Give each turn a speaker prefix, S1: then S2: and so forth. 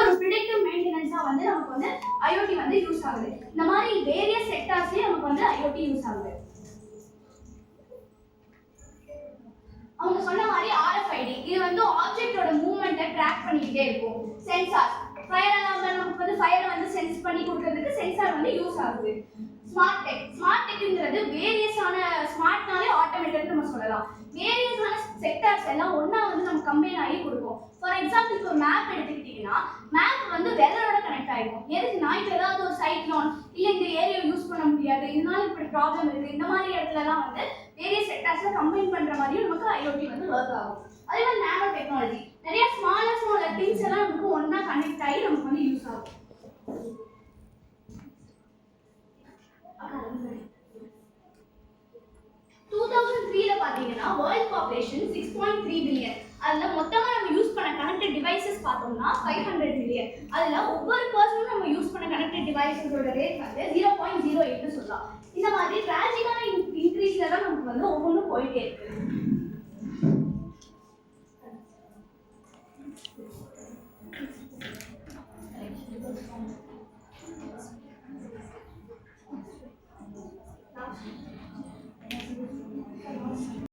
S1: ஒரு ப்ரிடிக்டிவ் மெயின்டெனன்ஸா வந்து நமக்கு வந்து IoT வந்து யூஸ் ஆகுது. இந்த மாதிரி வேரியஸ் செக்டார்ஸ்லயே நமக்கு வந்து IoT யூஸ் ஆகுது. அவங்க சொன்ன மாதிரி RFID இது வந்து ஆப்ஜெக்ட்டோட மூவ்மெண்ட்டை ட்ராக் பண்ணிக்கிட்டே இருக்கும். சென்சார் ஃபயர் அலார்ம்ல நமக்கு வந்து ஃபயரை வந்து சென்ஸ் பண்ணி கொடுக்கிறதுக்கு சென்சார் வந்து யூஸ் ஆகுது. ஸ்மார்ட் டெக்ங்கிறது வேரியஸான ஸ்மார்ட்னாலே ஆட்டோமேட்டிக் நம்ம சொல்லலாம். வேரியஸான செக்டார்ஸ் எல்லாம் ஒண்ணா வந்து நம்ம கம்பைன் ஆகி கொடுக்கும். ஃபார் எக்ஸாம்பிள் இப்போ மேப் எடுத்துக்கிட்டீங்கன்னா மேப் வந்து வெதரோட கனெக்ட் ஆகிடும். எதுக்குன்னா இப்போ ஏதாவது ஒரு சைக்ளோன் இல்லை இந்த ஏரியா யூஸ் பண்ண முடியாது, இதனால இப்படி ப்ராப்ளம் இருக்குது, இந்த மாதிரி இடத்துலலாம் வந்து வேரியஸ் செக்டார்ஸ்ல கம்பைன் பண்ற மாதிரியும் நமக்கு IoT வந்து ஒர்க் ஆகும். அதே மாதிரி நானோ டெக்னாலஜி நிறைய ஸ்மாலர் திங்ஸ் எல்லாம் நமக்கு ஒண்ணா கனெக்ட் ஆகி நமக்கு வந்து யூஸ் ஆகும். 2003ல பாத்தீங்கன்னா வேர்ல்ட் பாப்புலேஷன் 6.3 பில்லியன். அதுல மொத்தமா நம்ம யூஸ் பண்ண கனெக்டட் டிவைசஸ் பார்த்தோம்னா 500 மில்லியன். அதுல ஒவ்வொரு பர்சனும் நம்ம யூஸ் பண்ண கனெக்டட் டிவைசஸோட ரேட் வந்து 0.08